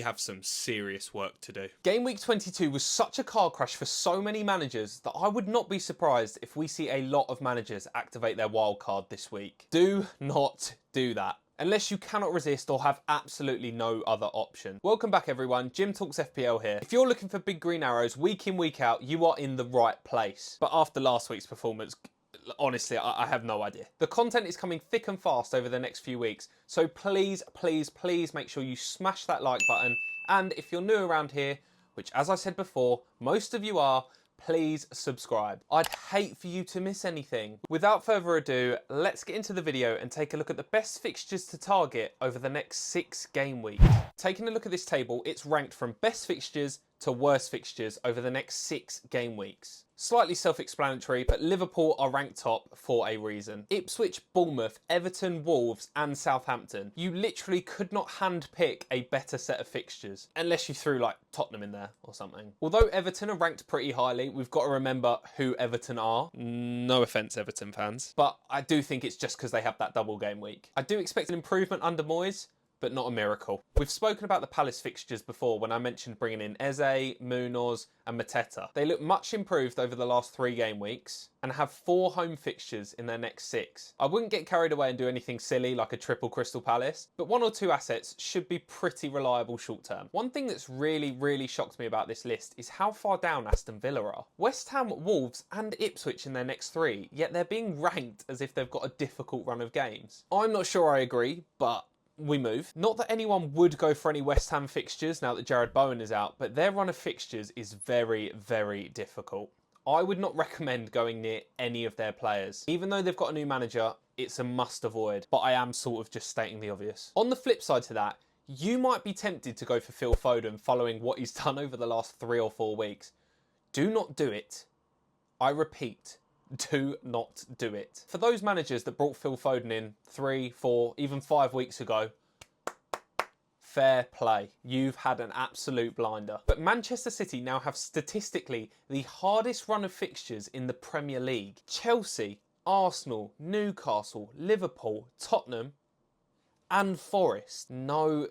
have some serious work to do. Game week 22 was such a car crash for so many managers that I would not be surprised if we see a lot of managers activate their wildcard this week. Do not do that, unless you cannot resist or have absolutely no other option. Welcome back everyone, Jim Talks FPL here. If you're looking for big green arrows week in, week out, you are in the right place. But after last week's performance, honestly, I have no idea. The content is coming thick and fast over the next few weeks, so please, please, please make sure you smash that like button. And if you're new around here, which as I said before, most of you are, please subscribe. I'd hate for you to miss anything. Without further ado, let's get into the video and take a look at the best fixtures to target over the next 6 game weeks. Taking a look at this table, it's ranked from best fixtures to worst fixtures over the next 6 game weeks. Slightly self-explanatory, but Liverpool are ranked top for a reason. Ipswich, Bournemouth, Everton, Wolves and Southampton. You literally could not handpick a better set of fixtures, unless you threw like Tottenham in there or something. Although Everton are ranked pretty highly, we've got to remember who Everton are. No offence, Everton fans. But I do think it's just because they have that double game week. I do expect an improvement under Moyes, but not a miracle. We've spoken about the Palace fixtures before when I mentioned bringing in Eze, Munoz and Mateta. They look much improved over the last 3 game weeks and have 4 home fixtures in their next 6. I wouldn't get carried away and do anything silly like a triple Crystal Palace, but 1 or 2 assets should be pretty reliable short term. One thing that's really shocked me about this list is how far down Aston Villa are. West Ham, Wolves and Ipswich in their next 3, yet they're being ranked as if they've got a difficult run of games. I'm not sure I agree, but we move. Not that anyone would go for any West Ham fixtures now that Jared Bowen is out, but their run of fixtures is very difficult. I would not recommend going near any of their players. Even though they've got a new manager, it's a must avoid, but I am sort of just stating the obvious. On the flip side to that, you might be tempted to go for Phil Foden following what he's done over the last 3 or 4 weeks. Do not do it. I repeat, do not do it. For those managers that brought Phil Foden in 3, 4, even 5 weeks ago, fair play. You've had an absolute blinder. But Manchester City now have statistically the hardest run of fixtures in the Premier League. Chelsea, Arsenal, Newcastle, Liverpool, Tottenham and Forest. No,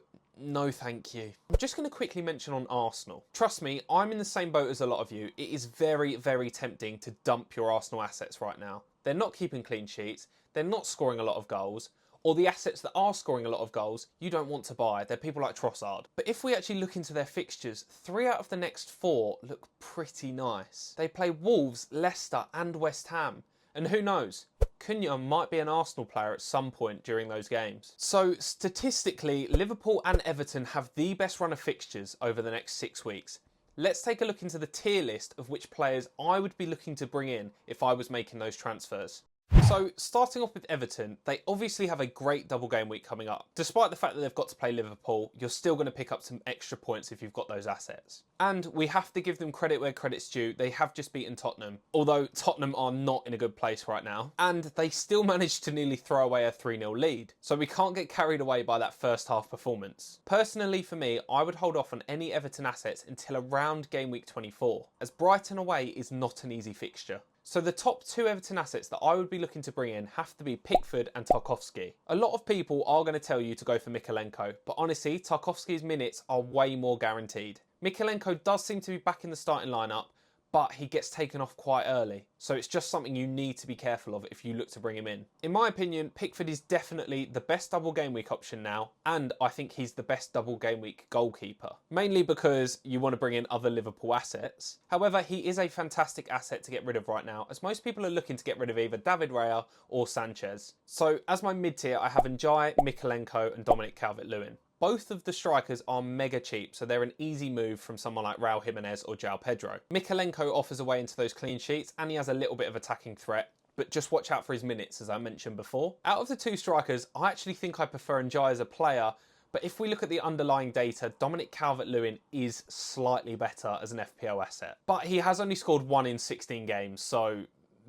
thank you. I'm just going to quickly mention on Arsenal. Trust me, I'm in the same boat as a lot of you. It is very tempting to dump your Arsenal assets right now. They're not keeping clean sheets. They're not scoring a lot of goals. Or the assets that are scoring a lot of goals, you don't want to buy. They're people like Trossard. But if we actually look into their fixtures, 3 out of the next 4 look pretty nice. They play Wolves, Leicester and West Ham. And who knows? Cunha might be an Arsenal player at some point during those games. So statistically, Liverpool and Everton have the best run of fixtures over the next 6 weeks. Let's take a look into the tier list of which players I would be looking to bring in if I was making those transfers. So starting off with Everton, they obviously have a great double game week coming up. Despite the fact that they've got to play Liverpool, you're still going to pick up some extra points if you've got those assets. And we have to give them credit where credit's due. They have just beaten Tottenham, although Tottenham are not in a good place right now. And they still managed to nearly throw away a 3-0 lead. So we can't get carried away by that first half performance. Personally for me, I would hold off on any Everton assets until around game week 24, as Brighton away is not an easy fixture. So the top 2 Everton assets that I would be looking to bring in have to be Pickford and Tarkowski. A lot of people are going to tell you to go for Mikalenko, but honestly, Tarkowski's minutes are way more guaranteed. Mikalenko does seem to be back in the starting lineup, but he gets taken off quite early. So it's just something you need to be careful of if you look to bring him in. In my opinion, Pickford is definitely the best double game week option now, and I think he's the best double game week goalkeeper. Mainly because you want to bring in other Liverpool assets. However, he is a fantastic asset to get rid of right now, as most people are looking to get rid of either David Raya or Sanchez. So as my mid-tier, I have Njai, Mikalenko and Dominic Calvert-Lewin. Both of the strikers are mega cheap, so they're an easy move from someone like Raul Jimenez or João Pedro. Mikalenko offers a way into those clean sheets and he has a little bit of attacking threat, but just watch out for his minutes as I mentioned before. Out of the 2 strikers, I actually think I prefer Njai as a player, but if we look at the underlying data, Dominic Calvert-Lewin is slightly better as an FPL asset. But he has only scored 1 in 16 games, so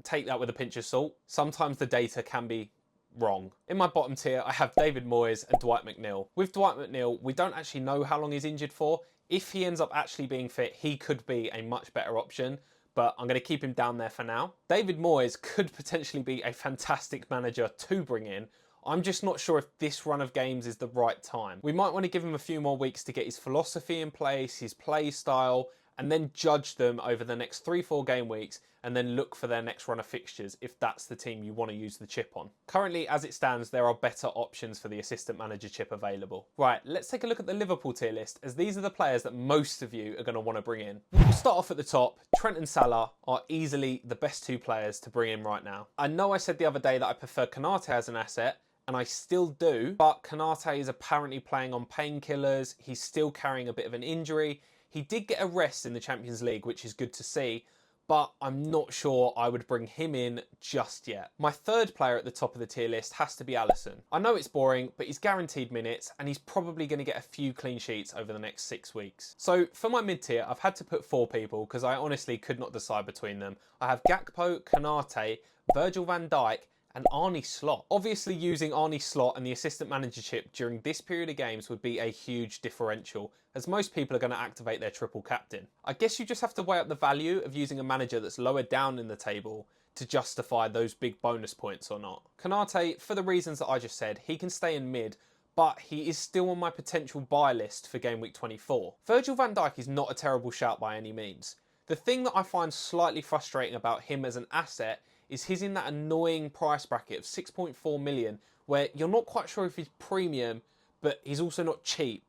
take that with a pinch of salt. Sometimes the data can be wrong. In my bottom tier, I have David Moyes and Dwight McNeil. With Dwight McNeil, we don't actually know how long he's injured for. If he ends up actually being fit, he could be a much better option, but I'm going to keep him down there for now. David Moyes could potentially be a fantastic manager to bring in. I'm just not sure if this run of games is the right time. We might want to give him a few more weeks to get his philosophy in place, his play style, and then judge them over the next 3-4 game weeks and then look for their next run of fixtures if that's the team you want to use the chip on. Currently, as it stands, there are better options for the assistant manager chip available. Right, let's take a look at the Liverpool tier list, as these are the players that most of you are going to want to bring in. We'll start off at the top. Trent and Salah are easily the best 2 players to bring in right now. I know I said the other day that I prefer Konate as an asset, and I still do, but Konate is apparently playing on painkillers. He's still carrying a bit of an injury. He did get a rest in the Champions League, which is good to see, but I'm not sure I would bring him in just yet. My third player at the top of the tier list has to be Alisson. I know it's boring, but he's guaranteed minutes and he's probably going to get a few clean sheets over the next 6 weeks. So for my mid-tier, I've had to put 4 people because I honestly could not decide between them. I have Gakpo, Konate, Virgil van Dijk, and Arne Slot. Obviously, using Arne Slot and the assistant manager chip during this period of games would be a huge differential, as most people are going to activate their triple captain. I guess you just have to weigh up the value of using a manager that's lower down in the table to justify those big bonus points or not. Konate, for the reasons that I just said, he can stay in mid, but he is still on my potential buy list for game week 24. Virgil van Dijk is not a terrible shout by any means. The thing that I find slightly frustrating about him as an asset is he's in that annoying price bracket of 6.4 million where you're not quite sure if he's premium, but he's also not cheap.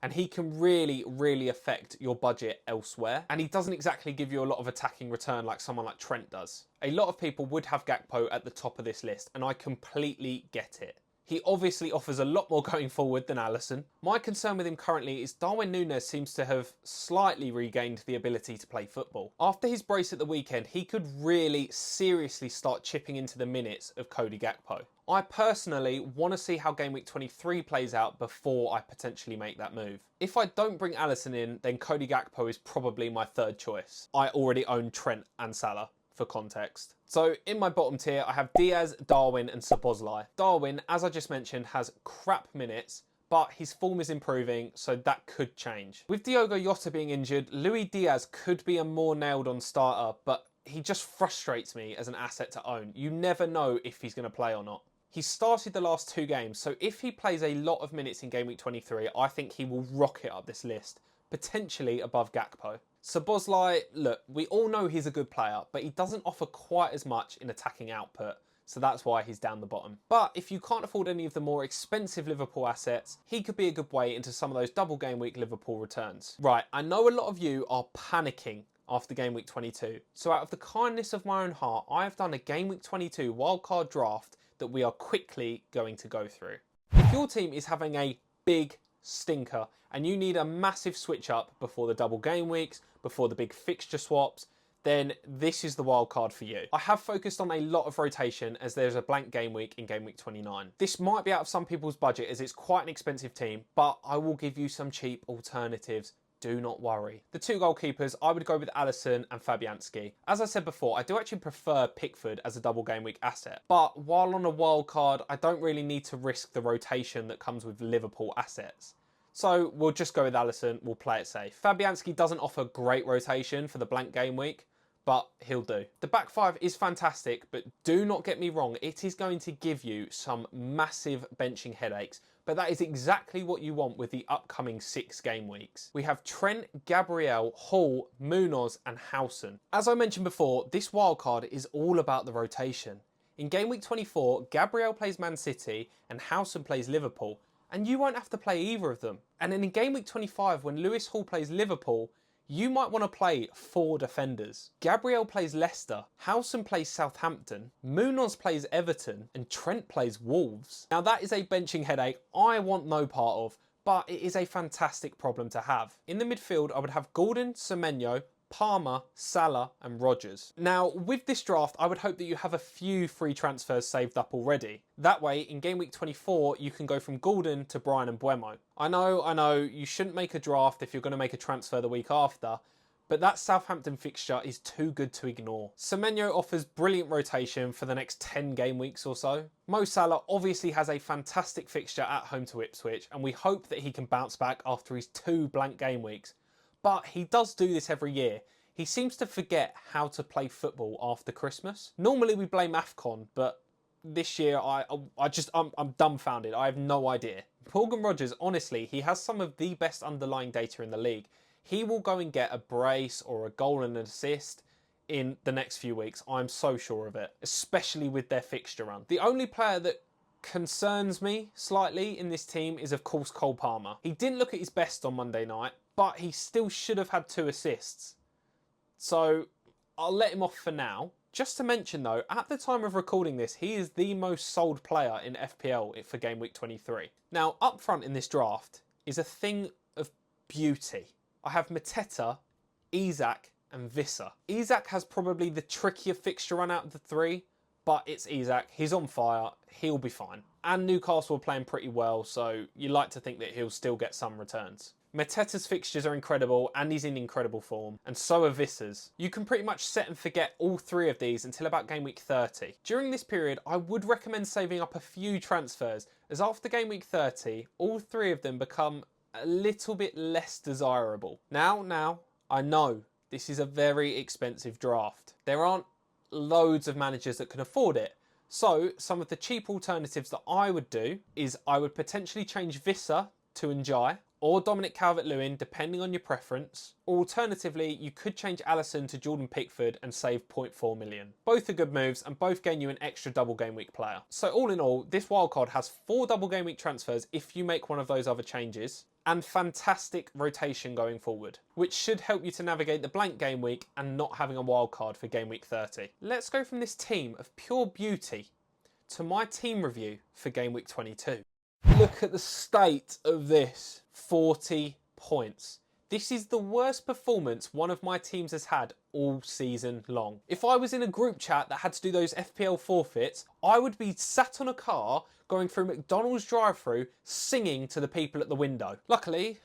And he can really affect your budget elsewhere. And he doesn't exactly give you a lot of attacking return like someone like Trent does. A lot of people would have Gakpo at the top of this list, and I completely get it. He obviously offers a lot more going forward than Alisson. My concern with him currently is Darwin Núñez seems to have slightly regained the ability to play football. After his brace at the weekend, he could really seriously start chipping into the minutes of Cody Gakpo. I personally want to see how game week 23 plays out before I potentially make that move. If I don't bring Alisson in, then Cody Gakpo is probably my third choice. I already own Trent and Salah, for context. So in my bottom tier, I have Diaz, Darwin and Szoboszlai. Darwin, as I just mentioned, has crap minutes, but his form is improving, so that could change. With Diogo Jota being injured, Luis Diaz could be a more nailed-on starter, but he just frustrates me as an asset to own. You never know if he's going to play or not. He's started the last 2 games, so if he plays a lot of minutes in game week 23, I think he will rocket up this list, potentially above Gakpo. Szoboszlai, look, we all know he's a good player, but he doesn't offer quite as much in attacking output, so that's why he's down the bottom. But if you can't afford any of the more expensive Liverpool assets, he could be a good way into some of those double game week Liverpool returns. Right, I know a lot of you are panicking after game week 22, so out of the kindness of my own heart, I have done a game week 22 wildcard draft that we are quickly going to go through. If your team is having a big stinker and you need a massive switch up before the double game weeks, before the big fixture swaps, then this is the wild card for you. I have focused on a lot of rotation as there's a blank game week in game week 29. This might be out of some people's budget as it's quite an expensive team, but I will give you some cheap alternatives. Do not worry. The 2 goalkeepers, I would go with Alisson and Fabianski. As I said before, I do actually prefer Pickford as a double game week asset. But while on a wild card, I don't really need to risk the rotation that comes with Liverpool assets. So we'll just go with Alisson, we'll play it safe. Fabianski doesn't offer great rotation for the blank game week, but he'll do. The back 5 is fantastic, but do not get me wrong, it is going to give you some massive benching headaches. But that is exactly what you want with the upcoming 6 game weeks. We have Trent, Gabriel, Hall, Munoz and Howson. As I mentioned before, this wildcard is all about the rotation. In game week 24, Gabriel plays Man City and Howson plays Liverpool, and you won't have to play either of them. And then in game week 25, when Lewis Hall plays Liverpool, you might want to play 4 defenders. Gabriel plays Leicester, Howson plays Southampton, Munoz plays Everton, and Trent plays Wolves. Now that is a benching headache I want no part of, but it is a fantastic problem to have. In the midfield, I would have Gordon, Semenyo, Palmer, Salah and Rodgers. Now, with this draft, I would hope that you have a few free transfers saved up already. That way, in game week 24, you can go from Gordon to Brian and Buemo. I know, you shouldn't make a draft if you're going to make a transfer the week after, but that Southampton fixture is too good to ignore. Semenyo offers brilliant rotation for the next 10 game weeks or so. Mo Salah obviously has a fantastic fixture at home to Ipswich, and we hope that he can bounce back after his 2 blank game weeks. But he does do this every year. He seems to forget how to play football after Christmas. Normally we blame AFCON, but this year, I'm dumbfounded. I have no idea. Morgan Rogers, honestly, he has some of the best underlying data in the league. He will go and get a brace or a goal and an assist in the next few weeks. I'm so sure of it, especially with their fixture run. The only player that concerns me slightly in this team is, of course, Cole Palmer. He didn't look at his best on Monday night, but he still should have had 2 assists. So I'll let him off for now. Just to mention though, at the time of recording this, he is the most sold player in FPL for game week 23. Now, up front in this draft is a thing of beauty. I have Mateta, Isak and Visser. Isak has probably the trickier fixture run out of the 3, but it's Isak. He's on fire. He'll be fine. And Newcastle are playing pretty well, so you like to think that he'll still get some returns. Mateta's fixtures are incredible and he's in incredible form, and so are Visser's. You can pretty much set and forget all 3 of these until about game week 30. During this period, I would recommend saving up a few transfers, as after game week 30, all 3 of them become a little bit less desirable. Now, I know this is a very expensive draft. There aren't loads of managers that can afford it. So some of the cheap alternatives that I would do is I would potentially change Visser to Njai, or Dominic Calvert-Lewin, depending on your preference. Alternatively, you could change Alisson to Jordan Pickford and save 0.4 million. Both are good moves and both gain you an extra double game week player. So all in all, this wildcard has 4 double game week transfers if you make one of those other changes, and fantastic rotation going forward, which should help you to navigate the blank game week and not having a wildcard for game week 30. Let's go from this team of pure beauty to my team review for game week 22. Look at the state of this. 40 points. This is the worst performance one of my teams has had all season long. If I was in a group chat that had to do those FPL forfeits, I would be sat on a car going through McDonald's drive-thru singing to the people at the window. Luckily,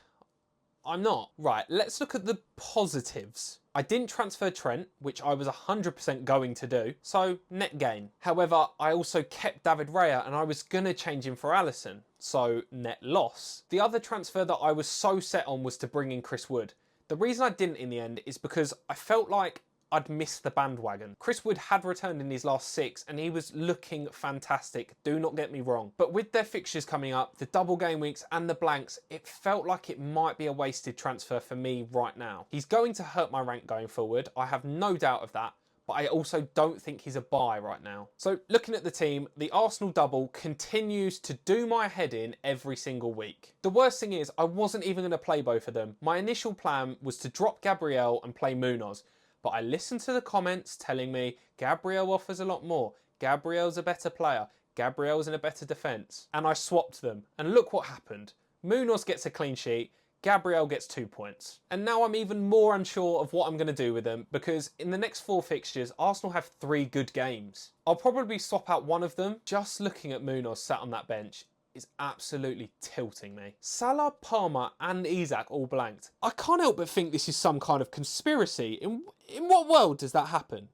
I'm not. Right, let's look at the positives. I didn't transfer Trent, which I was 100% going to do, so net gain. However, I also kept David Raya and I was going to change him for Alisson, so net loss. The other transfer that I was so set on was to bring in Chris Wood. The reason I didn't in the end is because I felt like I'd missed the bandwagon. Chris Wood had returned in his last 6 and he was looking fantastic, do not get me wrong. But with their fixtures coming up, the double game weeks and the blanks, it felt like it might be a wasted transfer for me right now. He's going to hurt my rank going forward, I have no doubt of that, but I also don't think he's a buy right now. So looking at the team, the Arsenal double continues to do my head in every single week. The worst thing is I wasn't even going to play both of them. My initial plan was to drop Gabriel and play Munoz, but I listened to the comments telling me Gabriel offers a lot more, Gabriel's a better player, Gabriel's in a better defence, and I swapped them, and look what happened. Munoz gets a clean sheet, Gabriel gets 2 points. And now I'm even more unsure of what I'm going to do with them, because in the next 4 fixtures, Arsenal have 3 good games. I'll probably swap out one of them. Just looking at Munoz sat on that bench is absolutely tilting me. Salah, Palmer and Isak all blanked. I can't help but think this is some kind of conspiracy. In what world does that happen?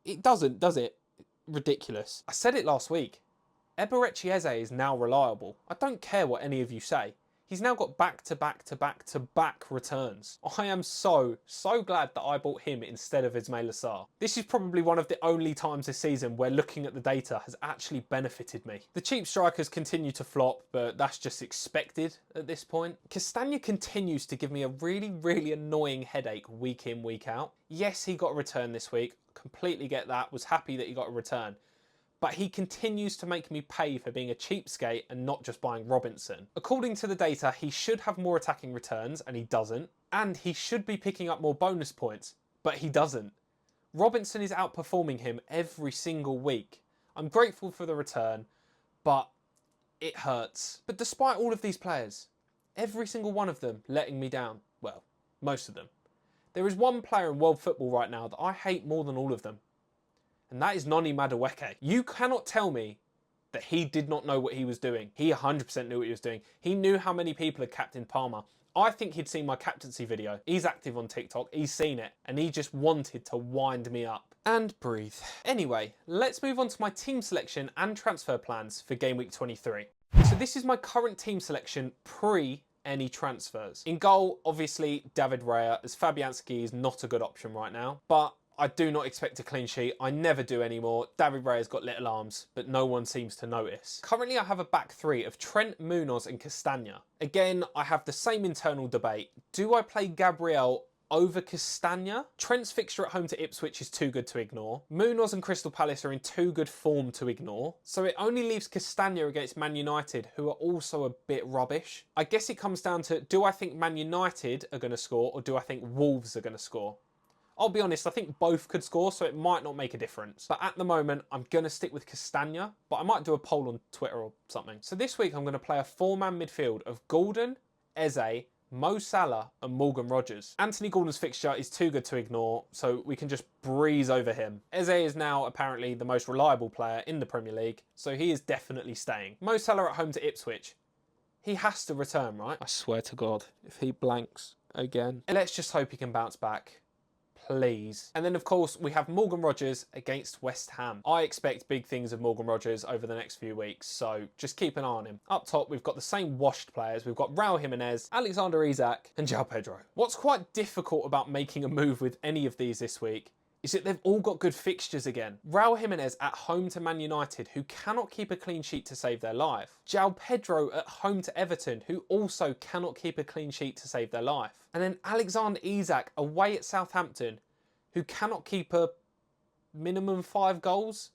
It doesn't, does it? Ridiculous. I said it last week. Eberechi Eze is now reliable. I don't care what any of you say. He's now got back-to-back returns. I am so glad that I bought him instead of Ismail Assar. This is probably one of the only times this season where looking at the data has actually benefited me. The cheap strikers continue to flop, but that's just expected at this point. Castagna continues to give me a really annoying headache week in, week out. Yes, he got a return this week. Completely get that. Was happy that he got a return. But he continues to make me pay for being a cheapskate and not just buying Robinson. According to the data, he should have more attacking returns, and he doesn't. And he should be picking up more bonus points, but he doesn't. Robinson is outperforming him every single week. I'm grateful for the return, but it hurts. But despite all of these players, every single one of them letting me down, well, most of them, there is one player in world football right now that I hate more than all of them. And that is Noni Madueke. You cannot tell me that he did not know what he was doing. He 100% knew what he was doing. He knew how many people had captained Palmer. I think he'd seen my captaincy video. He's active on TikTok, he's seen it, and he just wanted to wind me up. And breathe. Anyway, let's move on to my team selection and transfer plans for game week 23. So this is my current team selection pre any transfers. In goal, obviously, David Raya, as Fabianski is not a good option right now, but I do not expect a clean sheet. I never do anymore. David Raya's got little arms, but no one seems to notice. Currently, I have a back three of Trent, Munoz and Castagna. Again, I have the same internal debate. Do I play Gabriel over Castagna? Trent's fixture at home to Ipswich is too good to ignore. Munoz and Crystal Palace are in too good form to ignore. So it only leaves Castagna against Man United, who are also a bit rubbish. I guess it comes down to, do I think Man United are going to score or do I think Wolves are going to score? I'll be honest, I think both could score, so it might not make a difference. But at the moment, I'm going to stick with Castagna, but I might do a poll on Twitter or something. So this week, I'm going to play a four-man midfield of Gordon, Eze, Mo Salah and Morgan Rogers. Anthony Gordon's fixture is too good to ignore, so we can just breeze over him. Eze is now apparently the most reliable player in the Premier League, so he is definitely staying. Mo Salah at home to Ipswich. He has to return, right? I swear to God, if he blanks again. And let's just hope he can bounce back. Please. And then, of course, we have Morgan Rogers against West Ham. I expect big things of Morgan Rogers over the next few weeks, so just keep an eye on him. Up top, we've got the same washed players. We've got Raul Jimenez, Alexander Isak, and João Pedro. What's quite difficult about making a move with any of these this week is that they've all got good fixtures again. Raul Jimenez at home to Man United, who cannot keep a clean sheet to save their life. João Pedro at home to Everton, who also cannot keep a clean sheet to save their life. And then Alexander Isak away at Southampton, who cannot keep a minimum 5 goals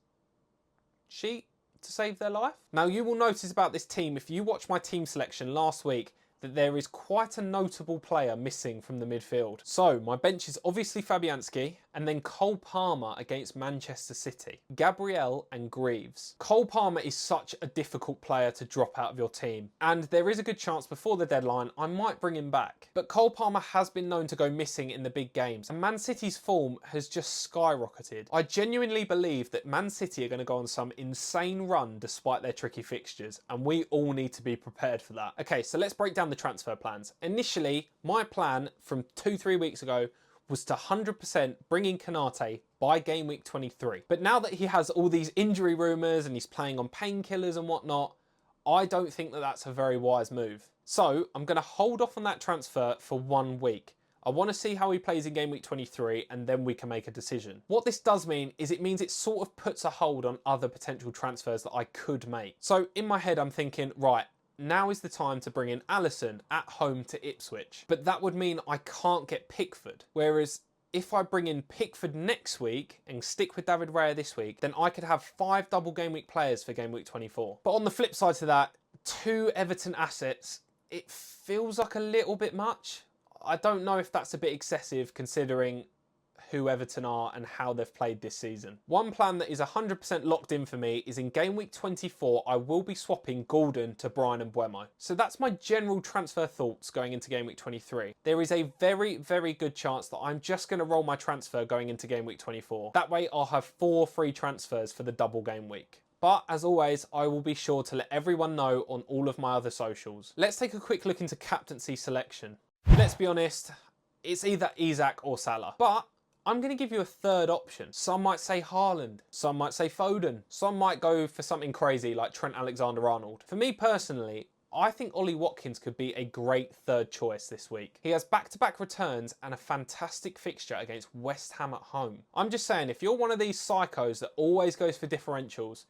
sheet to save their life. Now, you will notice about this team, if you watch my team selection last week, that there is quite a notable player missing from the midfield. So my bench is obviously Fabianski and then Cole Palmer against Manchester City. Gabriel and Greaves. Cole Palmer is such a difficult player to drop out of your team, and there is a good chance before the deadline I might bring him back. But Cole Palmer has been known to go missing in the big games, and Man City's form has just skyrocketed. I genuinely believe that Man City are going to go on some insane run despite their tricky fixtures, and we all need to be prepared for that. Okay, so let's break down the transfer plans. Initially, my plan from 2-3 weeks ago was to 100% bring in Konate by game week 23. But now that he has all these injury rumours and he's playing on painkillers and whatnot, I don't think that that's a very wise move. So I'm going to hold off on that transfer for 1 week. I want to see how he plays in game week 23 and then we can make a decision. What this does mean is it means it sort of puts a hold on other potential transfers that I could make. So in my head, I'm thinking, right, now is the time to bring in Alisson at home to Ipswich. But that would mean I can't get Pickford. Whereas if I bring in Pickford next week and stick with David Raya this week, then I could have 5 double game week players for game week 24. But on the flip side to that, 2 Everton assets, it feels like a little bit much. I don't know if that's a bit excessive considering who Everton are and how they've played this season. One plan that is 100% locked in for me is in game week 24, I will be swapping Gordon to Brian and Mbeumo. So that's my general transfer thoughts going into game week 23. There is a very, very good chance that I'm just going to roll my transfer going into game week 24. That way I'll have 4 free transfers for the double game week. But as always, I will be sure to let everyone know on all of my other socials. Let's take a quick look into captaincy selection. Let's be honest, it's either Isak or Salah. But I'm going to give you a third option. Some might say Haaland, some might say Foden, some might go for something crazy like Trent Alexander-Arnold. For me personally, I think Ollie Watkins could be a great third choice this week. He has back-to-back returns and a fantastic fixture against West Ham at home. I'm just saying, if you're one of these psychos that always goes for differentials,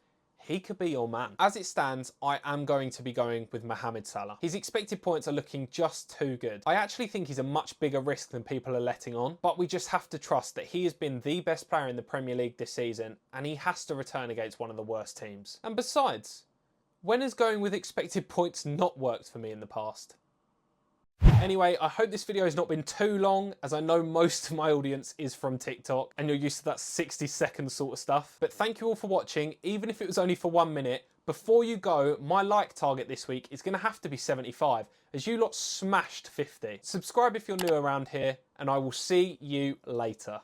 he could be your man. As it stands, I am going to be going with Mohamed Salah. His expected points are looking just too good. I actually think he's a much bigger risk than people are letting on, but we just have to trust that he has been the best player in the Premier League this season, and he has to return against one of the worst teams. And besides, when has going with expected points not worked for me in the past? Anyway, I hope this video has not been too long, as I know most of my audience is from TikTok and you're used to that 60-second sort of stuff. But thank you all for watching, even if it was only for 1 minute. Before you go, my like target this week is going to have to be 75, as you lot smashed 50. Subscribe if you're new around here, and I will see you later.